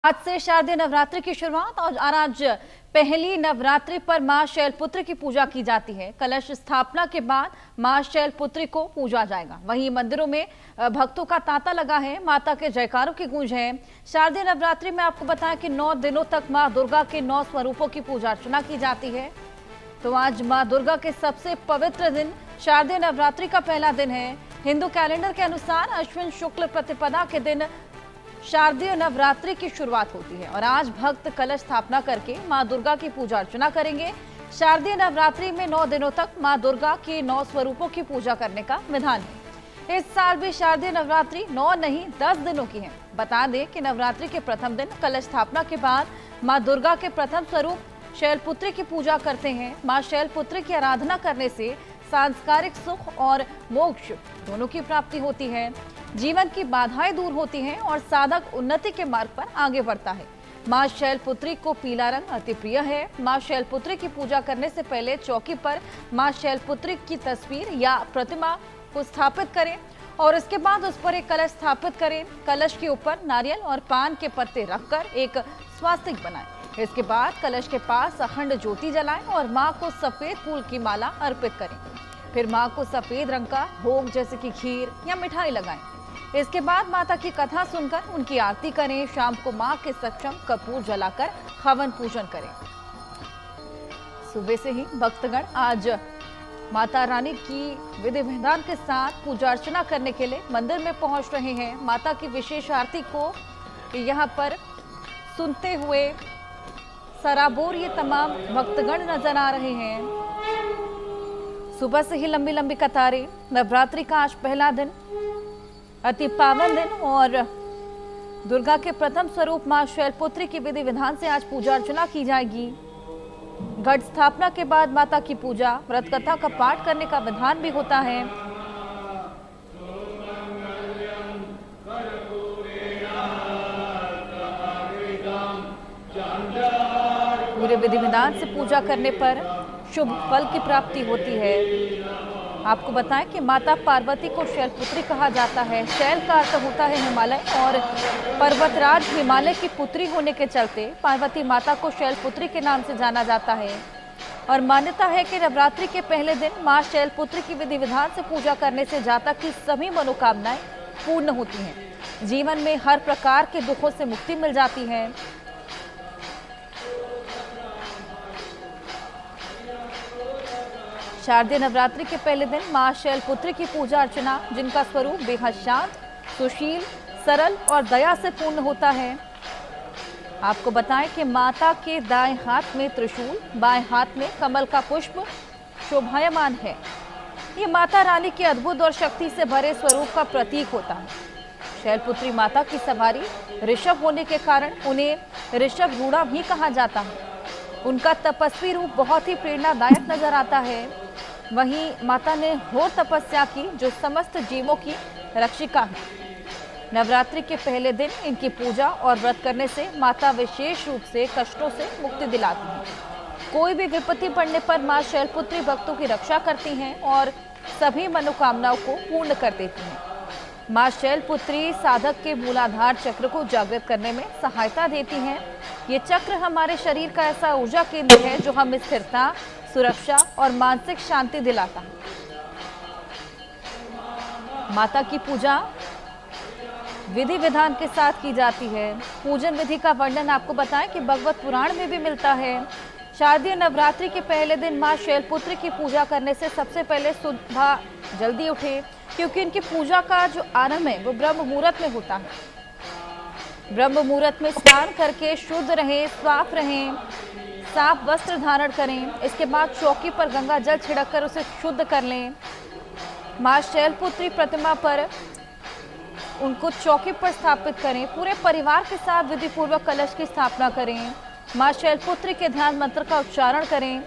आज से शारदीय नवरात्रि की शुरुआत और आज पहली नवरात्रि पर मां शैलपुत्री की पूजा की जाती है। कलश स्थापना के बाद मां शैलपुत्री को पूजा जाएगा। वहीं मंदिरों में भक्तों का तांता लगा है, माता के जयकारों की गूंज है। शारदीय नवरात्रि में आपको बताया कि 9 दिनों तक मां दुर्गा के 9 स्वरूपों की पूजा अर्चना की जाती है। तो आज मां दुर्गा के सबसे पवित्र दिन शारदीय नवरात्रि का पहला दिन है। हिंदू कैलेंडर के अनुसार अश्विन शुक्ल प्रतिपदा के दिन शारदीय नवरात्रि की शुरुआत होती है और आज भक्त कलश स्थापना करके मां दुर्गा की पूजा अर्चना करेंगे। शारदीय नवरात्रि में 9 दिनों तक मां दुर्गा के 9 स्वरूपों की पूजा करने का विधान है। इस साल भी शारदीय नवरात्रि 9 नहीं 10 दिनों की है। बता दें कि नवरात्रि के प्रथम दिन कलश स्थापना के बाद मां दुर्गा के प्रथम स्वरूप शैलपुत्री की पूजा करते हैं। मां शैलपुत्री की आराधना करने से सांसारिक सुख और मोक्ष दोनों की प्राप्ति होती है। जीवन की बाधाएं दूर होती हैं और साधक उन्नति के मार्ग पर आगे बढ़ता है। मां शैलपुत्री को पीला रंग अति प्रिय है। मां शैलपुत्री की पूजा करने से पहले चौकी पर मां शैलपुत्री की तस्वीर या प्रतिमा को स्थापित करें और इसके बाद उस पर एक कलश स्थापित करें। कलश के ऊपर नारियल और पान के पत्ते रखकर एक स्वास्तिक बनाएं। इसके बाद कलश के पास अखंड ज्योति जलाएं और मां को सफेद फूल की माला अर्पित करें। फिर मां को सफेद रंग का भोग जैसे कि खीर या मिठाई लगाएं। इसके बाद माता की कथा सुनकर उनकी आरती करें। शाम को मां के सक्षम कपूर जलाकर हवन पूजन करें। सुबह से ही भक्तगण आज माता रानी की विधि विधान के साथ पूजा अर्चना करने के लिए मंदिर में पहुंच रहे हैं। माता की विशेष आरती को यहां पर सुनते हुए सराबोर ये तमाम भक्तगण नजर आ रहे हैं। सुबह से ही लंबी लंबी कतारें। नवरात्रि का आज पहला दिन, अति पावन दिन और दुर्गा के प्रथम स्वरूप मां शैलपुत्री की विधि विधान से आज पूजा अर्चना की जाएगी। घट स्थापना के बाद माता की पूजा, व्रत कथा का पाठ करने का विधान भी होता है। पूरे विधि विधान से पूजा करने पर शुभ फल की प्राप्ति होती है। आपको बताएं कि माता पार्वती को शैलपुत्री कहा जाता है। शैल का अर्थ होता है हिमालय और पर्वतराज हिमालय की पुत्री होने के चलते पार्वती माता को शैलपुत्री के नाम से जाना जाता है। और मान्यता है कि नवरात्रि के पहले दिन मां शैलपुत्री की विधि विधान से पूजा करने से जातक की सभी मनोकामनाएं पूर्ण होती हैं। जीवन में हर प्रकार के दुखों से मुक्ति मिल जाती है। शारदीय नवरात्रि के पहले दिन मां शैलपुत्री की पूजा अर्चना, जिनका स्वरूप बेहद शांत, सुशील, सरल और दया से पूर्ण होता है। आपको बताएं कि माता के दाएं हाथ में त्रिशूल, बाएं हाथ में कमल का पुष्प शोभायमान है। ये माता रानी के अद्भुत और शक्ति से भरे स्वरूप का प्रतीक होता है। शैलपुत्री माता की सवारी ऋषभ होने के कारण उन्हें ऋषभ रूढ़ा भी कहा जाता है। उनका तपस्वी रूप बहुत ही प्रेरणादायक नजर आता है। वहीं माता ने घोर तपस्या की जो समस्त जीवों की रक्षिका है। नवरात्रि के पहले दिन इनकी पूजा और व्रत करने से माता विशेष रूप से कष्टों से मुक्ति दिलाती है। कोई भी विपत्ति पड़ने पर मां शैलपुत्री भक्तों की रक्षा करती हैं और सभी मनोकामनाओं को पूर्ण कर देती हैं। मां शैलपुत्री साधक के मूलाधार चक्र को जागृत करने में सहायता देती हैं। ये चक्र हमारे शरीर का ऐसा ऊर्जा केंद्र है जो हमें स्थिरता, सुरक्षा और मानसिक शांति दिलाता है। माता की पूजा विधि विधान के साथ की जाती है। पूजन विधि का वर्णन आपको बताएं कि भगवत पुराण में भी मिलता है। शारदीय नवरात्रि के पहले दिन मां शैलपुत्री की पूजा करने से सबसे पहले सुबह जल्दी उठे, क्योंकि इनकी पूजा का जो आरंभ है वो ब्रह्म मुहूर्त में होता है। ब्रह्म मुहूर्त में स्नान करके शुद्ध रहें, साफ रहें, साफ वस्त्र धारण करें। इसके बाद चौकी पर गंगा जल छिड़ककर उसे शुद्ध कर लें। मां शैलपुत्री प्रतिमा पर उनको चौकी पर स्थापित करें। पूरे परिवार के साथ विधि पूर्वक कलश की स्थापना करें। मां शैलपुत्री के ध्यान मंत्र का उच्चारण करें।